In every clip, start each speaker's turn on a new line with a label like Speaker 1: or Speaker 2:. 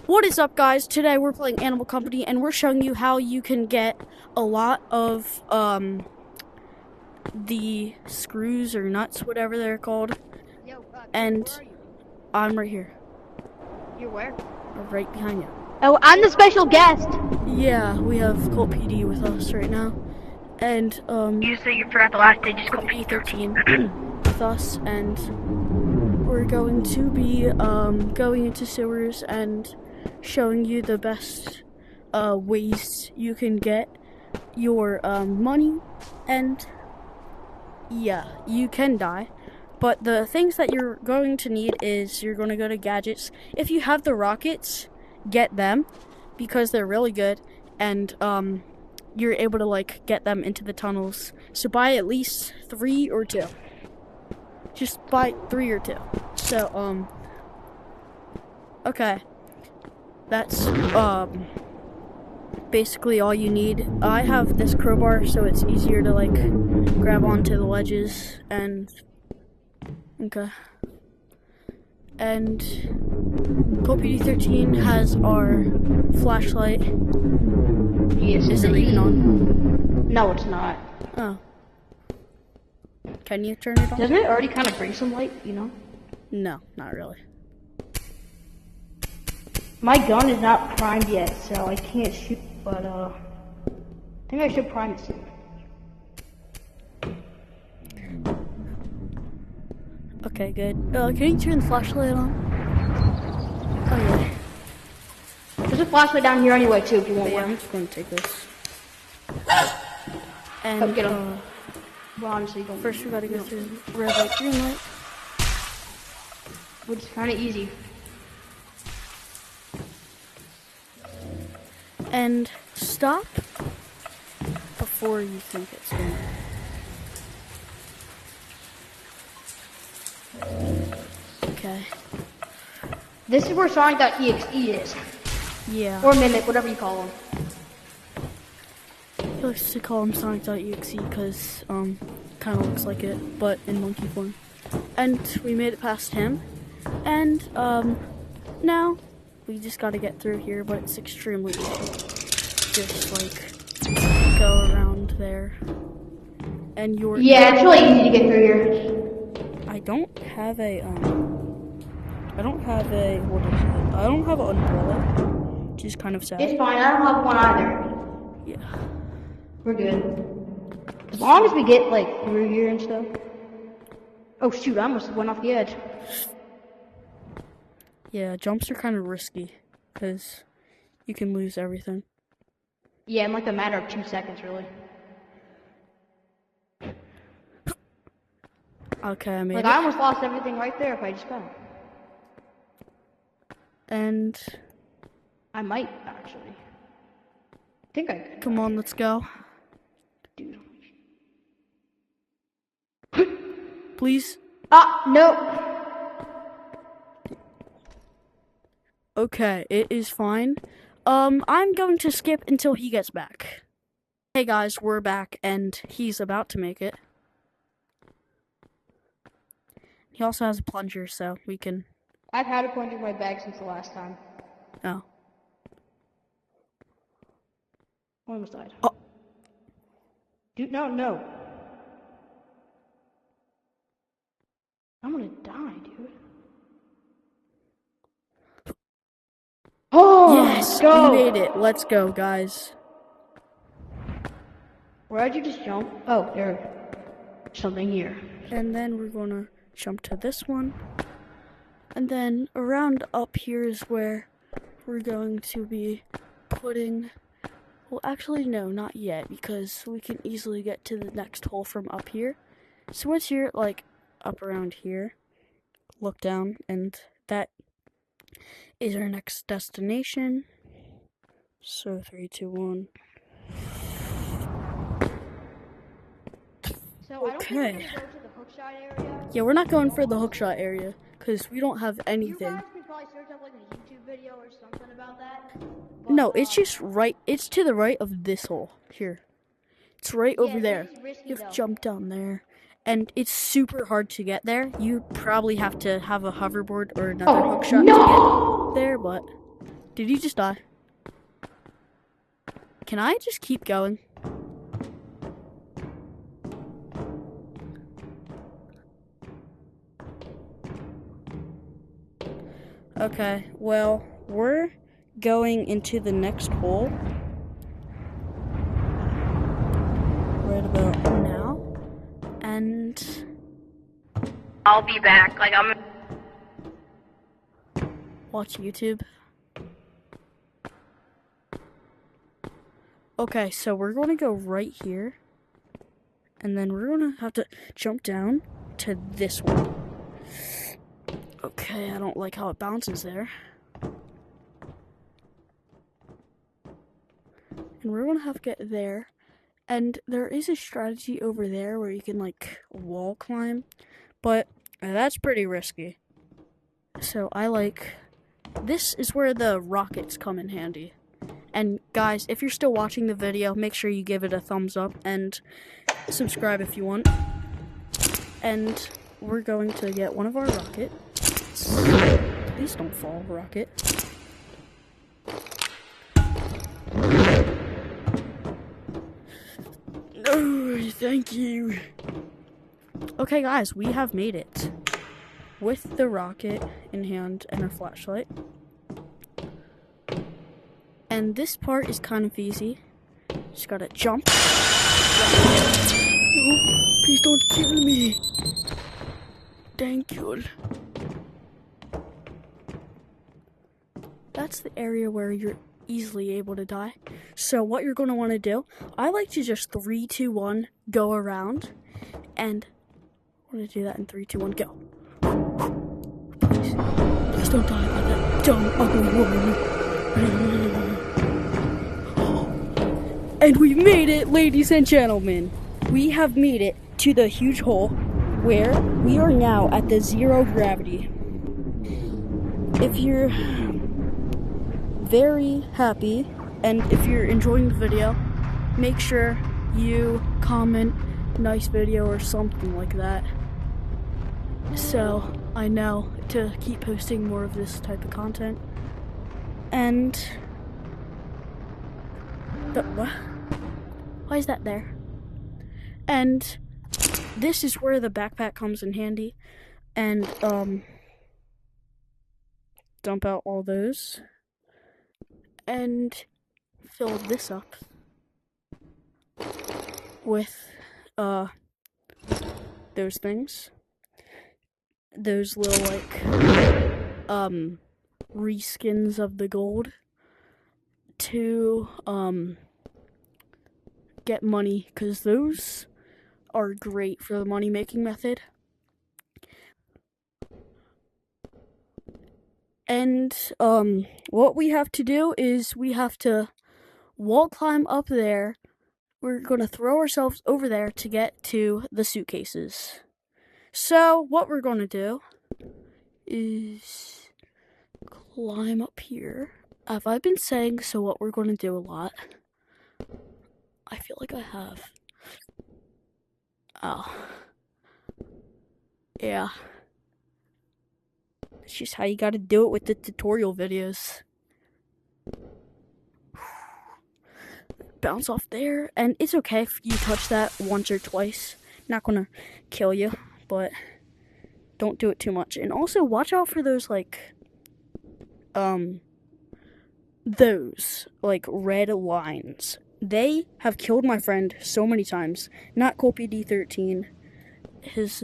Speaker 1: What is up, guys? Today we're playing Animal Company and we're showing you how you can get a lot of the screws or nuts, whatever they're called.
Speaker 2: Yo,
Speaker 1: and
Speaker 2: where are you?
Speaker 1: I'm right here.
Speaker 2: You're where?
Speaker 1: Right behind you.
Speaker 2: Oh, I'm the special guest.
Speaker 1: Yeah, we have Colt PD with us right now. And
Speaker 2: You say you forgot the last day, just call me
Speaker 1: E13 with us, and we're going to be going into sewers and showing you the best ways you can get your money. And yeah, you can die, but the things that you're going to need is you're going to go to gadgets. If you have the rockets, get them because they're really good, and you're able to like get them into the tunnels. So buy at least 3 or 2. Just buy 3 or 2. So okay, that's basically all you need. I have this crowbar, so it's easier to like grab onto the ledges. And okay, and Colt PD13 has our flashlight.
Speaker 2: Yes.
Speaker 1: Is it even on?
Speaker 2: No, it's not.
Speaker 1: Oh. Can you turn it on?
Speaker 2: Doesn't it already kind of bring some light, you know?
Speaker 1: No, not really.
Speaker 2: My gun is not primed yet, so I can't shoot, but I think I should prime it soon.
Speaker 1: Okay, good. Can you turn the flashlight on? Oh yeah.
Speaker 2: There's a flashlight down here anyway, too, if you want
Speaker 1: But yeah, I'm
Speaker 2: one.
Speaker 1: just going to take this. And
Speaker 2: Come get 'em. Well, honestly, don't.
Speaker 1: first we gotta go through red light, green light.
Speaker 2: Which is kind of easy.
Speaker 1: And stop before you think it's going. Okay.
Speaker 2: This is where Sonic.exe is.
Speaker 1: Yeah.
Speaker 2: Or Mimic, whatever you call them.
Speaker 1: He likes to call him Sonic.exe because kind of looks like it, but in monkey form. And we made it past him. And now we just got to get through here, but it's extremely easy. Just like go around there, and you're.
Speaker 2: Yeah, it's really easy to get through here.
Speaker 1: I don't have a what is it? I don't have an umbrella, which is kind of sad.
Speaker 2: It's fine, I don't have one either.
Speaker 1: Yeah.
Speaker 2: We're good. As long as we get, like, through here and stuff. Oh, shoot, I almost went off the edge.
Speaker 1: Yeah, jumps are kind of risky, because you can lose everything.
Speaker 2: Yeah, in, like, a matter of 2 seconds, really.
Speaker 1: Okay, I made
Speaker 2: Like,
Speaker 1: it.
Speaker 2: I almost lost everything right there if I just fell.
Speaker 1: And
Speaker 2: I might, actually. I think I could.
Speaker 1: come on, let's go.
Speaker 2: Dude.
Speaker 1: Please.
Speaker 2: Ah, no.
Speaker 1: Okay, it is fine. I'm going to skip until he gets back. Hey guys, we're back, and he's about to make it. He also has a plunger, so we can.
Speaker 2: I've had a plunger in my bag since the last time.
Speaker 1: Oh.
Speaker 2: I almost died.
Speaker 1: Oh.
Speaker 2: Dude, no. I'm gonna die, dude. Oh,
Speaker 1: Yes,
Speaker 2: let's go.
Speaker 1: we made it. Let's go, guys.
Speaker 2: Where'd you just jump? Oh, there's something here.
Speaker 1: And then we're gonna jump to this one. And then around up here is where we're going to be putting. Well, actually, no, not yet, because we can easily get to the next hole from up here. So once you're, like, up around here, look down, and that is our next destination. So, 3, 2, 1.
Speaker 2: So I don't think we're
Speaker 1: Okay.
Speaker 2: gonna go to the hookshot area.
Speaker 1: Yeah, we're not going for the hookshot area, because we don't have
Speaker 2: You
Speaker 1: anything.
Speaker 2: guys could probably search up like a YouTube video or something about that. But,
Speaker 1: No, it's just right, it's to the right of this hole. Here. It's right
Speaker 2: yeah,
Speaker 1: over there.
Speaker 2: it's risky,
Speaker 1: You have
Speaker 2: though.
Speaker 1: to jump down there. And it's super hard to get there. You probably have to have a hoverboard or another hookshot to get there, but Did he just die? Can I just keep going? Okay, well, we're going into the next hole right about now, and
Speaker 2: I'll be back. Like, I'm.
Speaker 1: watch YouTube. Okay, so we're going to go right here, and then we're going to have to jump down to this one. Okay, I don't like how it bounces there. And we're going to have to get there. And there is a strategy over there where you can, like, wall climb, but that's pretty risky. So I like... This is where the rockets come in handy. And guys, if you're still watching the video, make sure you give it a thumbs up and subscribe if you want. And we're going to get one of our rockets. Please don't fall, rocket. Oh, thank you. Okay, guys, we have made it. With the rocket in hand and our flashlight. And this part is kind of easy. Just gotta jump. No, please don't kill me. Thank you. That's the area where you're easily able to die. So what you're going to want to do, I like to just 3, 2, 1, go around. And I'm going to do that in 3, 2, 1, go. Please don't die by that dumb, ugly woman. And we made it, ladies and gentlemen. We have made it to the huge hole where we are now at the 0 gravity. If you're very happy and if you're enjoying the video, make sure you comment nice video or something like that, so I know to keep posting more of this type of content. And what? Why is that there? And this is where the backpack comes in handy. And dump out all those and fill this up with those things. Those little, like, reskins of the gold to, get money, because those are great for the money-making method. And, what we have to do is we have to wall climb up there. We're gonna throw ourselves over there to get to the suitcases. So, what we're gonna do is climb up here. Have I been saying so what we're gonna do a lot? I feel like I have. Oh. Yeah. It's just how you gotta do it with the tutorial videos. Bounce off there, and it's okay if you touch that once or twice. Not gonna kill you, but don't do it too much. And also, watch out for those, like, red lines. They have killed my friend so many times. Not Colpy D13. His,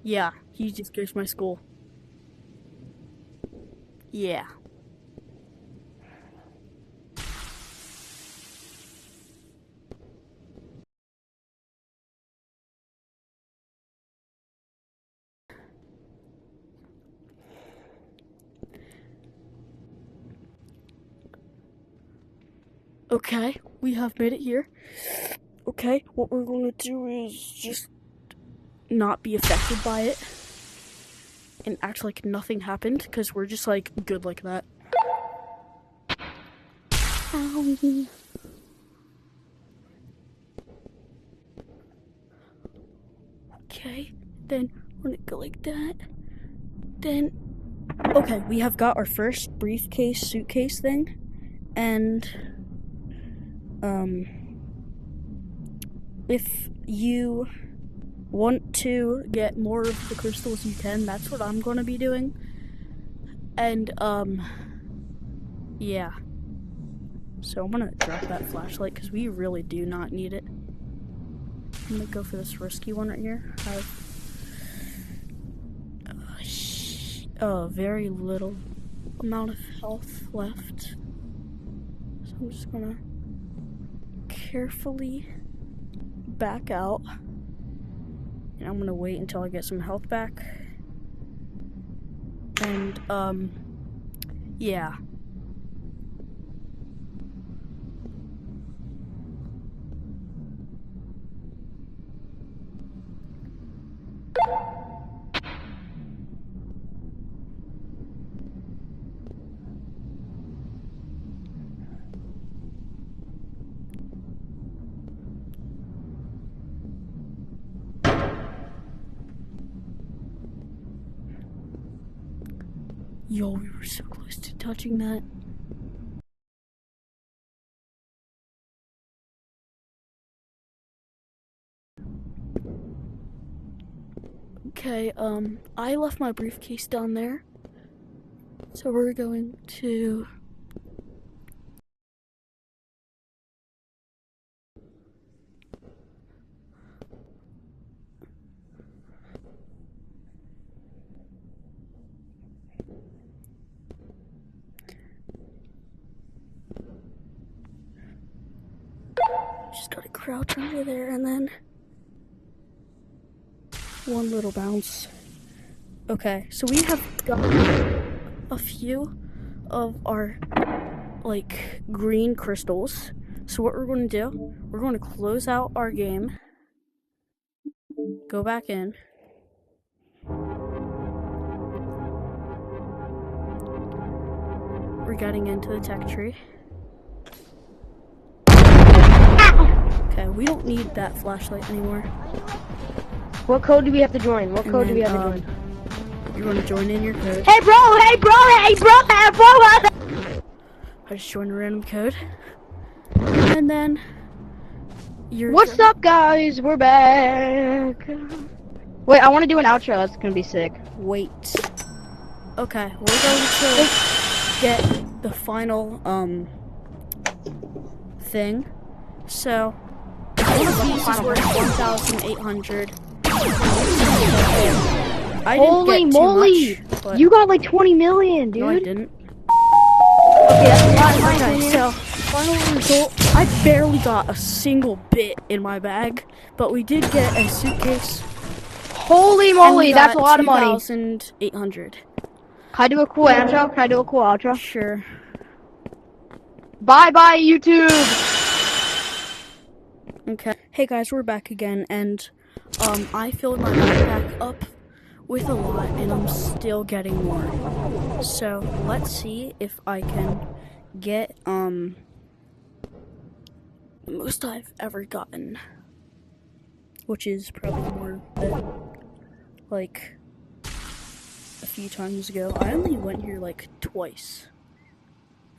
Speaker 1: yeah, he just goes to my school. Yeah. Okay, we have made it here. Okay, what we're going to do is just not be affected by it and act like nothing happened, because we're just, like, good like that. Ow. Okay, then we're gonna go like that. Then Okay, we have got our first briefcase suitcase thing, and if you want to get more of the crystals, you can. That's what I'm gonna be doing. And yeah. So I'm gonna drop that flashlight because we really do not need it. I'm gonna go for this risky one right here. I have very little amount of health left. So I'm just gonna carefully back out. And I'm gonna wait until I get some health back. And, yeah. Yo, we were so close to touching that. Okay, I left my briefcase down there. So we're going to... Just gotta crouch under there and then... one little bounce. Okay, so we have got a few of our, like, green crystals. So what we're going to do, we're going to close out our game, go back in, we're getting into the tech tree. Okay, we don't need that flashlight anymore.
Speaker 2: What code do we have to join? What code do we have to join?
Speaker 1: You're going to join in your code.
Speaker 2: Hey bro, hey bro, hey bro, hey bro!
Speaker 1: I just joined a random code. And then you're...
Speaker 2: What's up guys? We're back. Wait, I want to do an outro. That's gonna be sick.
Speaker 1: Wait. Okay, we're going to get the final thing. So one of these is worth 1,800.
Speaker 2: Holy moly!
Speaker 1: Much,
Speaker 2: you got like 20 million, dude.
Speaker 1: No, I didn't.
Speaker 2: Okay, that's a lot in my
Speaker 1: Okay,
Speaker 2: opinion.
Speaker 1: so final result, I barely got a single bit in my bag, but we did get a suitcase.
Speaker 2: Holy moly, that's a lot of money.
Speaker 1: 2,800.
Speaker 2: Can I do a cool intro? Can I do a cool outro?
Speaker 1: Sure.
Speaker 2: Bye bye, YouTube!
Speaker 1: Okay. Hey guys, we're back again, and I filled my backpack up with a lot, and I'm still getting more. So let's see if I can get the most I've ever gotten, which is probably more than like a few times ago. I only went here like twice.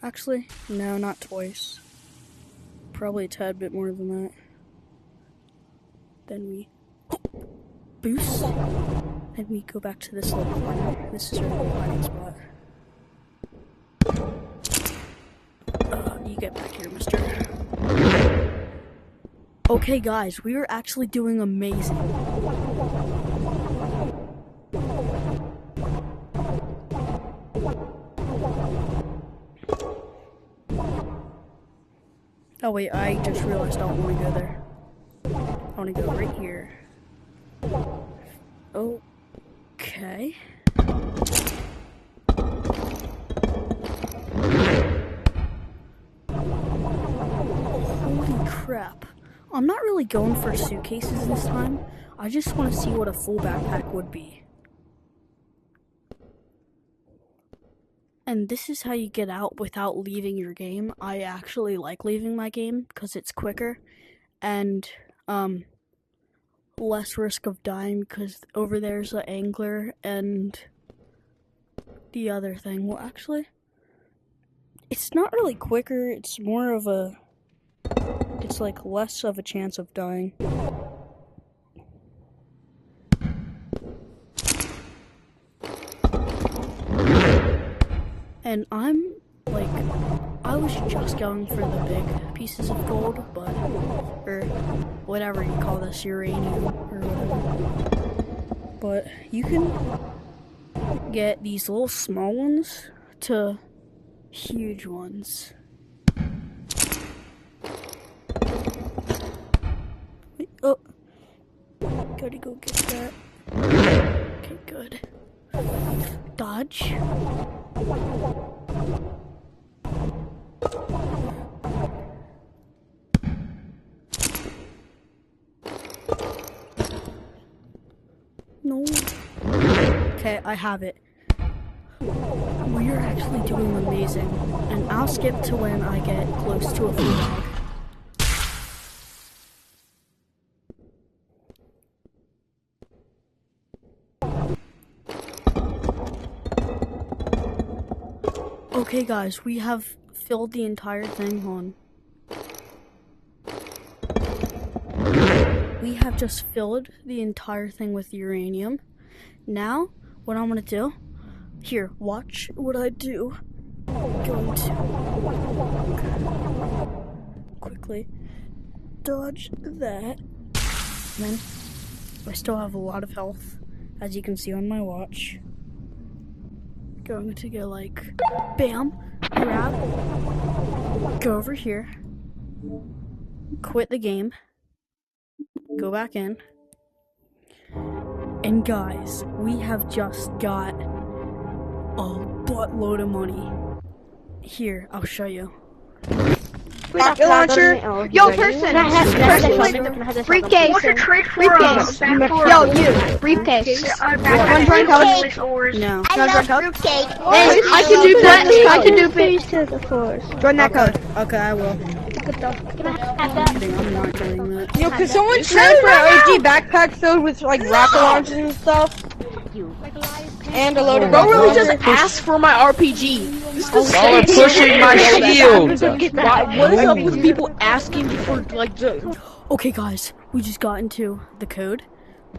Speaker 1: Actually, no, not twice. Probably a tad bit more than that. Then we boost, and we go back to this little corner. This is our little hiding spot. You get back here, mister. Okay, guys, we are actually doing amazing. Oh wait, I just realized I don't want to go there. I want to go right here. Okay. Holy crap. I'm not really going for suitcases this time. I just want to see what a full backpack would be. And this is how you get out without leaving your game. I actually like leaving my game because it's quicker and less risk of dying because over there's an angler and the other thing. Well, actually, it's not really quicker. It's more of a... It's like less of a chance of dying. And I'm, like, I was just going for the big pieces of gold, but, or whatever you call this, uranium, or whatever. But you can get these little small ones to huge ones. Wait, oh, gotta go get that. Okay, good. Dodge. No. Okay, I have it. We are actually doing amazing, and I'll skip to when I get close to a flag. Okay guys, we have filled the entire thing on. We have just filled the entire thing with uranium. Now, what I'm gonna do, here, watch what I do. I'm going to quickly dodge that. And then, I still have a lot of health, as you can see on my watch. Going to go like, bam, grab, go over here, quit the game, go back in, and guys, we have just got a buttload of money. Here, I'll show you.
Speaker 3: Rocket launcher. Yo, person. Briefcase. Briefcase. Yo, you. Briefcase. Wanna join code?
Speaker 1: No.
Speaker 3: Wanna join code? I can do that. I can do it. Join that code.
Speaker 1: Okay, I will. I'm not doing that.
Speaker 4: Yo, could someone transfer an OG backpack filled with like rocket launchers and stuff? And a load of
Speaker 3: Bro really just asked for my RPG.
Speaker 5: Y'all are pushing my shield!
Speaker 3: What is up with people asking for like the...
Speaker 1: Okay guys, we just got into the code.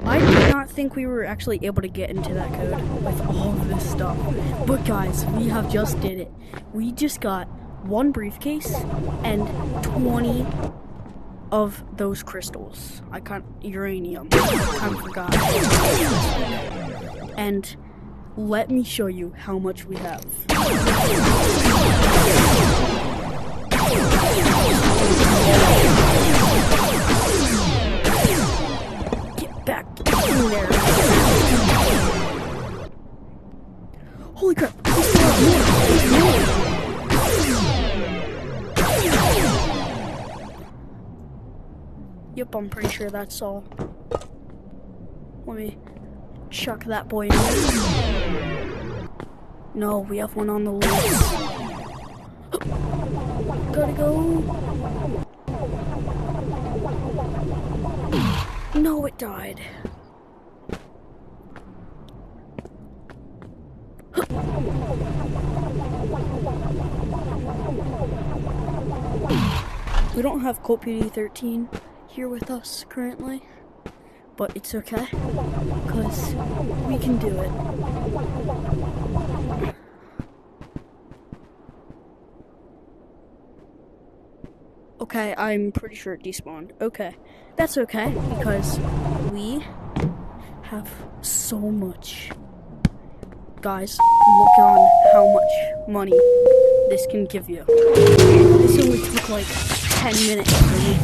Speaker 1: I did not think we were actually able to get into that code with all of this stuff. But guys, we have just did it. We just got one briefcase and 20 of those crystals. Uranium. I kind of forgot. And let me show you how much we have. Get back in there. Holy crap. Yep, I'm pretty sure that's all. Let me chuck that boy in. No, we have one on the loose. Gotta go. No, it died. We don't have Colt PD-13 here with us currently, but it's okay, because we can do it. Okay, I'm pretty sure it despawned. Okay, that's okay, because we have so much. Guys, look on how much money this can give you. This only took like 10 minutes for me.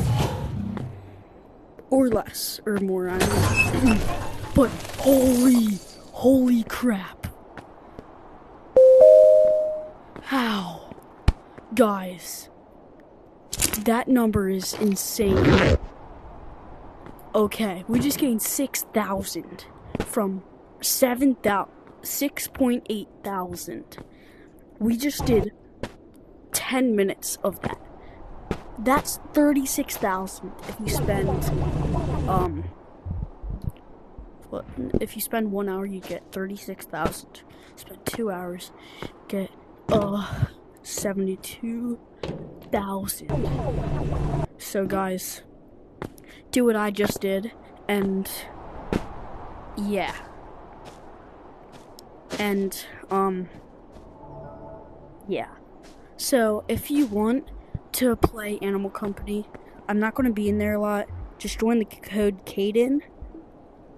Speaker 1: Or less, or more, I don't know. But holy crap. How? Guys, that number is insane. Okay, we just gained 6,000 from 6.8 thousand. We just did 10 minutes of that. That's 36,000 if you spend Well, if you spend 1 hour, you get 36,000. Spend 2 hours, get 72,000. So guys, do what I just did, and yeah. And yeah. So if you want to play Animal Company, I'm not going to be in there a lot. Just join the code Caden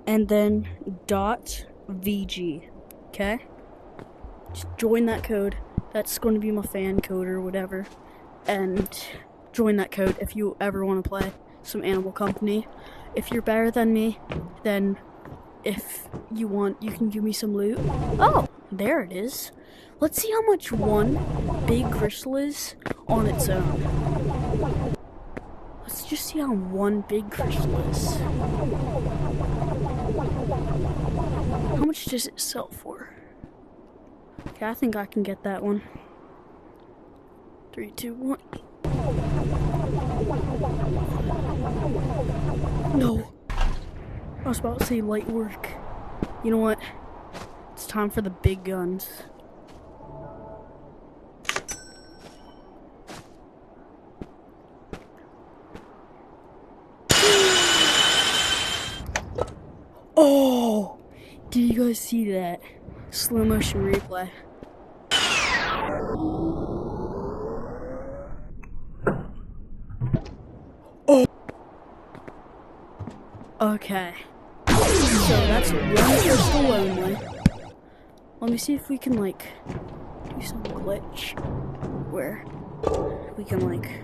Speaker 1: and then .vg, okay? Just join that code. That's going to be my fan code or whatever. And join that code if you ever want to play some Animal Company. If you're better than me, then if you want, you can give me some loot. Oh, there it is. Let's see how much one big crystal is on its own. Let's just see how one big crystal is. How much does it sell for? Okay, I think I can get that one. 3, 2, 1. No. I was about to say light work. You know what? It's time for the big guns. Oh! Did you guys see that? Slow motion replay. Oh! Okay. So that's one crystal only. Let me see if we can, like, do some glitch where we can, like...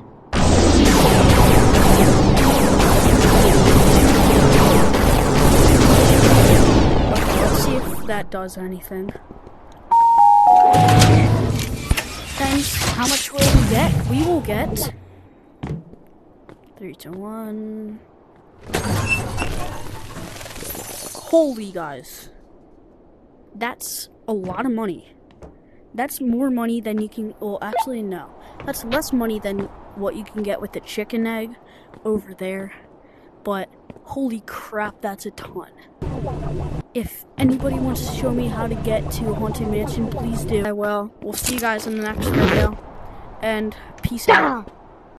Speaker 1: Okay, let's see if that does anything. And how much will we get? We will get... 3, 2, 1... Holy guys, that's a lot of money. That's more money than you can, well actually no, that's less money than what you can get with the chicken egg over there, but holy crap, that's a ton. If anybody wants to show me how to get to Haunted Mansion, please do. I will. We'll see you guys in the next video, and peace out.